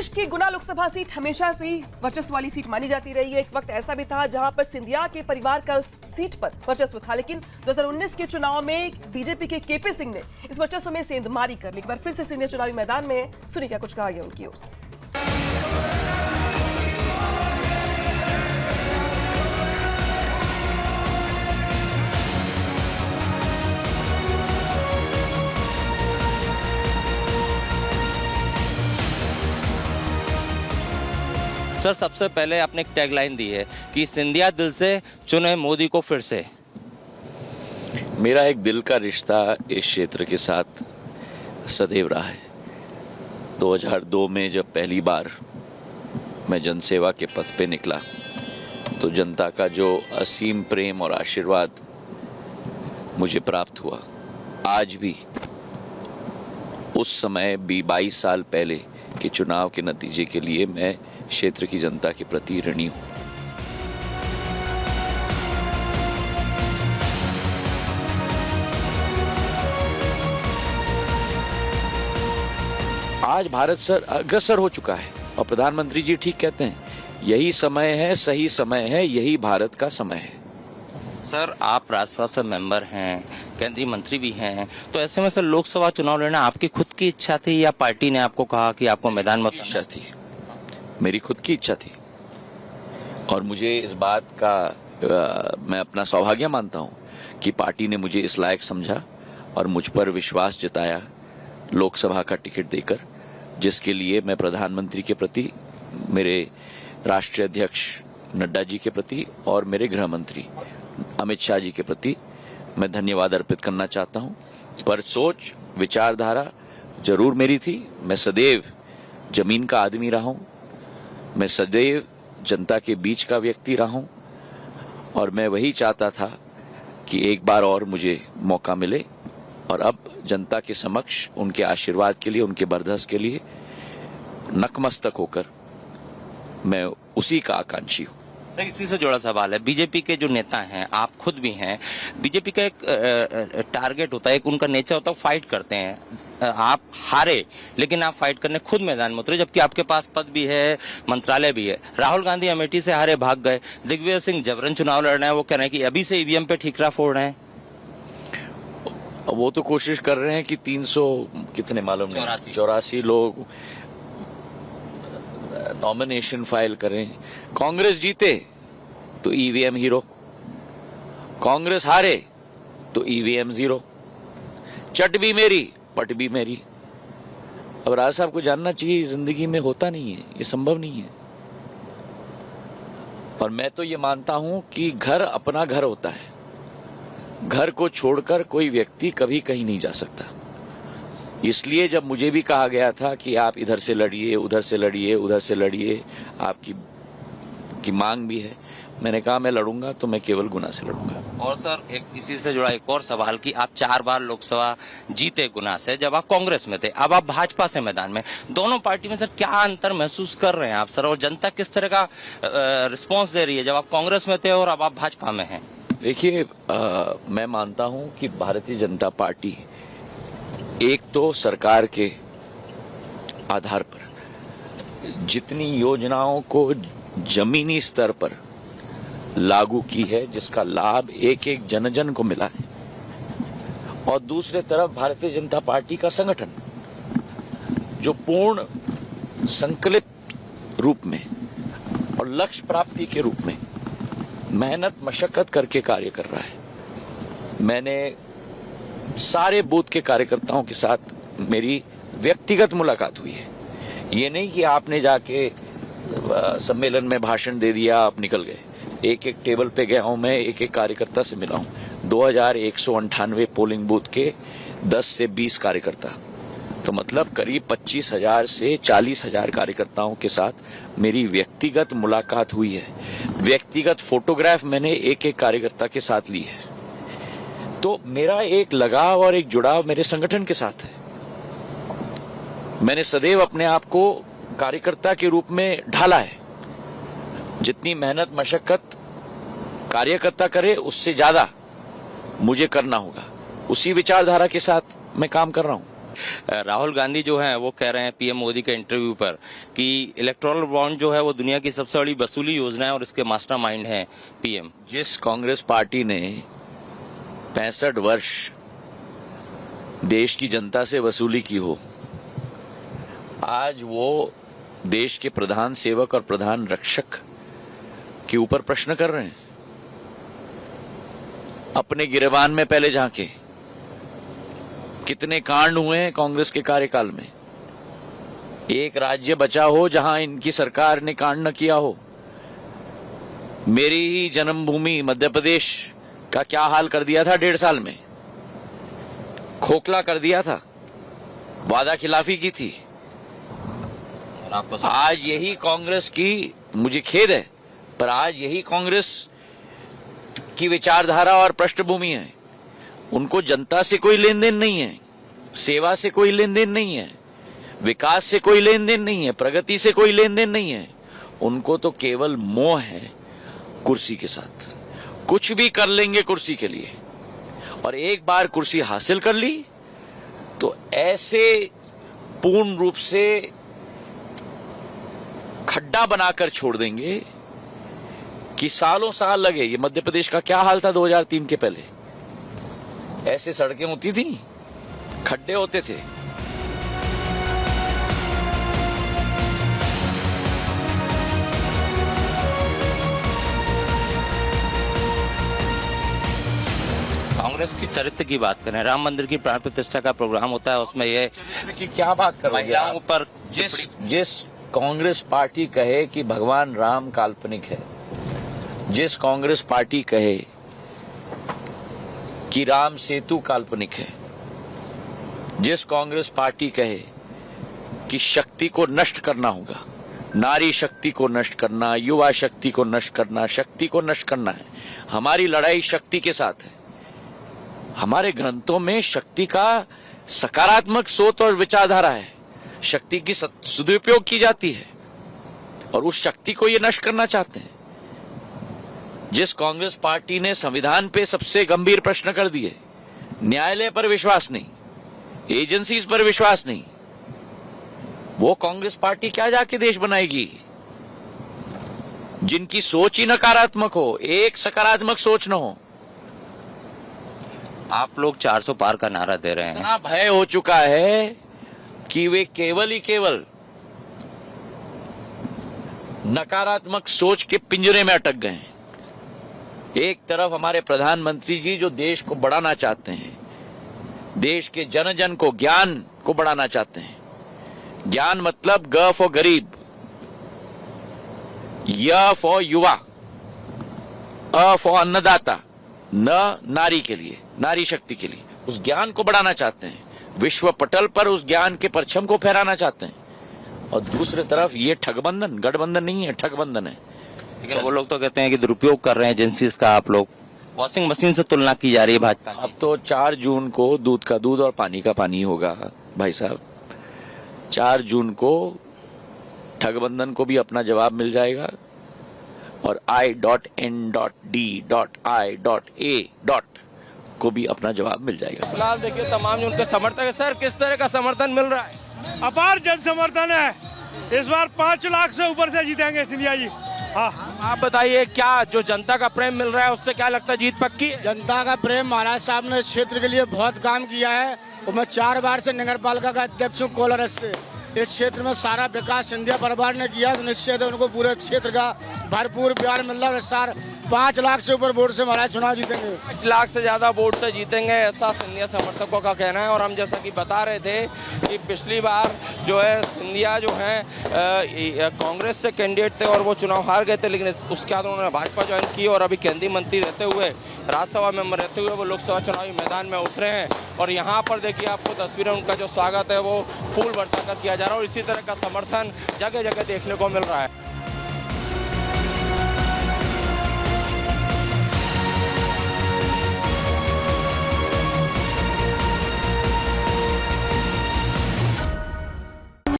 प्रदेश की गुना लोकसभा सीट हमेशा से ही वर्चस्व वाली सीट मानी जाती रही है। एक वक्त ऐसा भी था जहां पर सिंधिया के परिवार का उस सीट पर वर्चस्व था, लेकिन 2019 के चुनाव में बीजेपी के केपी सिंह ने इस वर्चस्व में सेंधमारी कर ली। एक बार फिर से सिंधिया चुनावी मैदान में, सुनिए क्या कुछ कहा गया उनकी ओर से। सर, सबसे पहले आपने एक टैगलाइन दी है कि सिंधिया दिल से चुने मोदी को फिर से। मेरा एक दिल का रिश्ता इस क्षेत्र के साथ सदैव रहा है। 2002 में जब पहली बार मैं जनसेवा के पथ पे निकला तो जनता का जो असीम प्रेम और आशीर्वाद मुझे प्राप्त हुआ, आज भी उस समय भी 22 साल पहले के चुनाव के नतीजे के लिए मैं क्षेत्र की जनता के प्रति ऋणी हूं। आज भारत सर अग्रसर हो चुका है और प्रधानमंत्री जी ठीक कहते हैं, यही समय है, सही समय है, यही भारत का समय है। सर, आप राज्यसभा से मेंबर हैं, केंद्रीय मंत्री भी हैं, तो ऐसे में सर लोकसभा चुनाव लड़ना आपकी खुद की इच्छा थी या पार्टी ने आपको कहा कि आपको मैदान में इच्छा थी? मेरी खुद की इच्छा थी और मुझे इस बात का मैं अपना सौभाग्य मानता हूं कि पार्टी ने मुझे इस लायक समझा और मुझ पर विश्वास जताया लोकसभा का टिकट देकर, जिसके लिए मैं प्रधानमंत्री के प्रति, मेरे राष्ट्रीय अध्यक्ष नड्डा जी के प्रति और मेरे गृह मंत्री अमित शाह जी के प्रति मैं धन्यवाद अर्पित करना चाहता हूं। पर सोच विचारधारा जरूर मेरी थी। मैं सदैव जमीन का आदमी रहा हूं, मैं सदैव जनता के बीच का व्यक्ति रहा हूं और मैं वही चाहता था कि एक बार और मुझे मौका मिले और अब जनता के समक्ष उनके आशीर्वाद के लिए, उनके बरदस्त के लिए नतमस्तक होकर मैं उसी का आकांक्षी हूं। इसी से जुड़ा सवाल है, बीजेपी के जो नेता हैं, आप खुद भी हैं, बीजेपी का एक टारगेट होता है, एक उनका नेचर होता है, फाइट करते हैं। आप हारे लेकिन आप फाइट करने खुद मैदान में उतरे, जबकि आपके पास पद भी है, मंत्रालय भी है। राहुल गांधी अमेठी से हारे, भाग गए। दिग्विजय सिंह जबरन चुनाव लड़ रहे हैं, वो कह रहे हैं कि अभी से ईवीएम पे ठीकरा फोड़ रहे हैं। वो तो कोशिश कर रहे हैं कि 300 कितने मालूम नहीं, 84 लोग नॉमिनेशन फाइल करें। कांग्रेस जीते तो ईवीएम हीरो, कांग्रेस हारे तो ईवीएम जीरो। चट भी मेरी, पट भी मेरी। अब राज साहब को जानना चाहिए, जिंदगी में होता नहीं है, ये संभव नहीं है। और मैं तो ये मानता हूं कि घर अपना घर होता है, घर को छोड़कर कोई व्यक्ति कभी कहीं नहीं जा सकता। इसलिए जब मुझे भी कहा गया था कि आप इधर से लड़िए, उधर से लड़िए, उधर से लड़िए, आपकी मांग भी है, मैंने कहा मैं लड़ूंगा तो मैं केवल गुना से लड़ूंगा। और सर, एक इसी से जुड़ा एक और सवाल कि आप 4 बार लोकसभा जीते गुना से, जब आप कांग्रेस में थे, अब आप भाजपा से मैदान में, दोनों पार्टी में सर क्या अंतर महसूस कर रहे हैं आप सर, और जनता किस तरह का रिस्पॉन्स दे रही है जब आप कांग्रेस में थे और अब आप भाजपा में हैं? देखिए, मैं मानता हूं कि भारतीय जनता पार्टी एक तो सरकार के आधार पर जितनी योजनाओं को जमीनी स्तर पर लागू की है, जिसका लाभ एक एक जन जन को मिला है, और दूसरे तरफ भारतीय जनता पार्टी का संगठन जो पूर्ण संकल्प रूप में और लक्ष्य प्राप्ति के रूप में मेहनत मशक्कत करके कार्य कर रहा है। मैंने सारे बूथ के कार्यकर्ताओं के साथ मेरी व्यक्तिगत मुलाकात हुई है। ये नहीं कि आपने जाके सम्मेलन में भाषण दे दिया, आप निकल गए। एक एक टेबल पे गया हूं मैं, एक एक कार्यकर्ता से मिला हूं। 2198 पोलिंग बूथ के 10 से 20 कार्यकर्ता, तो मतलब करीब 25,000 से 40,000 कार्यकर्ताओं के साथ मेरी व्यक्तिगत मुलाकात हुई है। व्यक्तिगत फोटोग्राफ मैंने एक एक कार्यकर्ता के साथ ली है। तो मेरा एक लगाव और एक जुड़ाव मेरे संगठन के साथ है। मैंने सदैव अपने आप को कार्यकर्ता के रूप में ढाला है। जितनी मेहनत मशक्कत कार्यकर्ता करे, उससे ज्यादा मुझे करना होगा। उसी विचारधारा के साथ मैं काम कर रहा हूं। राहुल गांधी जो है वो कह रहे हैं पीएम मोदी के इंटरव्यू पर कि इलेक्टोरल बॉन्ड जो है वो दुनिया की सबसे बड़ी वसूली योजना है और इसके मास्टरमाइंड हैं पीएम। जिस कांग्रेस पार्टी ने 65 वर्ष देश की जनता से वसूली की हो, आज वो देश के प्रधान सेवक और प्रधान रक्षक के ऊपर प्रश्न कर रहे हैं। अपने गिरेबान में पहले झांके, कितने कांड हुए हैं कांग्रेस के कार्यकाल में। एक राज्य बचा हो जहां इनकी सरकार ने कांड न किया हो। मेरी ही जन्मभूमि मध्य प्रदेश का क्या हाल कर दिया था 1.5 साल में, खोखला कर दिया था, वादा खिलाफी की थी। आज यही कांग्रेस की, मुझे खेद है पर आज यही कांग्रेस की विचारधारा और पृष्ठभूमि है। उनको जनता से कोई लेन देन नहीं है, सेवा से कोई लेन देन नहीं है, विकास से कोई लेन देन नहीं है, प्रगति से कोई लेन देन नहीं है। उनको तो केवल मोह है कुर्सी के साथ। कुछ भी कर लेंगे कुर्सी के लिए, और एक बार कुर्सी हासिल कर ली तो ऐसे पूर्ण रूप से खड्डा बनाकर छोड़ देंगे कि सालों साल लगे। ये मध्य प्रदेश का क्या हाल था 2003 के पहले? ऐसे सड़कें होती थी, खड्डे होते थे। कांग्रेस की चरित्र की बात करें, राम मंदिर की प्राण प्रतिष्ठा का प्रोग्राम होता है, उसमें ये कि क्या बात कर रहे हैं ऊपर जिस कांग्रेस पार्टी कहे कि भगवान राम काल्पनिक है, जिस कांग्रेस पार्टी कहे कि राम सेतु काल्पनिक है, जिस कांग्रेस पार्टी कहे कि शक्ति को नष्ट करना होगा, नारी शक्ति को नष्ट करना, युवा शक्ति को नष्ट करना, शक्ति को नष्ट करना है। हमारी लड़ाई शक्ति के साथ है। हमारे ग्रंथों में शक्ति का सकारात्मक सोच और विचारधारा है। शक्ति की सदुपयोग की जाती है और उस शक्ति को ये नष्ट करना चाहते हैं। जिस कांग्रेस पार्टी ने संविधान पे सबसे गंभीर प्रश्न कर दिए, न्यायालय पर विश्वास नहीं, एजेंसीज पर विश्वास नहीं, वो कांग्रेस पार्टी क्या जाके देश बनाएगी? जिनकी सोच ही नकारात्मक हो, एक सकारात्मक सोच न हो। आप लोग 400 पार का नारा दे रहे हैं। इतना भय हो चुका है कि वे केवल ही केवल नकारात्मक सोच के पिंजरे में अटक गए हैं। एक तरफ हमारे प्रधानमंत्री जी जो देश को बढ़ाना चाहते हैं, देश के जन जन को, ज्ञान को बढ़ाना चाहते हैं। ज्ञान मतलब ग फॉर गरीब, य फॉर युवा, अ फॉर अन्नदाता, न नारी के लिए, नारी शक्ति के लिए। उस ज्ञान को बढ़ाना चाहते हैं, विश्व पटल पर उस ज्ञान के परचम को फहराना चाहते हैं। और दूसरी तरफ ये ठगबंधन, गठबंधन नहीं है, ठगबंधन है। लेकिन वो लोग तो कहते हैं कि दुरुपयोग कर रहे हैं एजेंसीज का। आप लोग वॉशिंग मशीन से तुलना की जा रही है भाजपा। अब तो 4 जून को दूध का दूध और पानी का पानी होगा भाई साहब। 4 जून को ठगबंधन को भी अपना जवाब मिल जाएगा और I.N.D.I.A. को भी अपना जवाब मिल जाएगा। फिलहाल देखिए तमाम जो उनके समर्थक है, सर किस तरह का समर्थन मिल रहा है? अपार जन समर्थन है। इस बार 5 लाख से ऊपर से जीतेंगे सिंधिया जी। हाँ, आप बताइए क्या जो जनता का प्रेम मिल रहा है उससे क्या लगता है जीत पक्की है? जनता का प्रेम, महाराज साहब ने इस क्षेत्र के लिए बहुत काम किया है और मैं 4 बार से नगर पालिका का अध्यक्ष हूँ कोलारस से। इस क्षेत्र में सारा विकास सिंधिया परिवार ने किया, तो निश्चित है उनको पूरे क्षेत्र का भरपूर प्यार मिल रहा है। इस साल 5 लाख से ऊपर वोट से महाराज चुनाव जीतेंगे। 5 लाख से ज्यादा वोट से जीतेंगे, ऐसा सिंधिया समर्थकों का कहना है। और हम जैसा कि बता रहे थे कि पिछली बार जो है सिंधिया जो है कांग्रेस से कैंडिडेट थे और वो चुनाव हार गए थे, लेकिन उसके बाद उन्होंने भाजपा ज्वाइन की और अभी केंद्रीय मंत्री रहते हुए, राज्यसभा मेंबर रहते हुए वो लोकसभा चुनावी मैदान में उतरे हैं। और यहाँ पर देखिए आपको तस्वीरें, उनका जो स्वागत है वो फूल बरसाकर किया जा रहा है और इसी तरह का समर्थन जगह जगह देखने को मिल रहा है।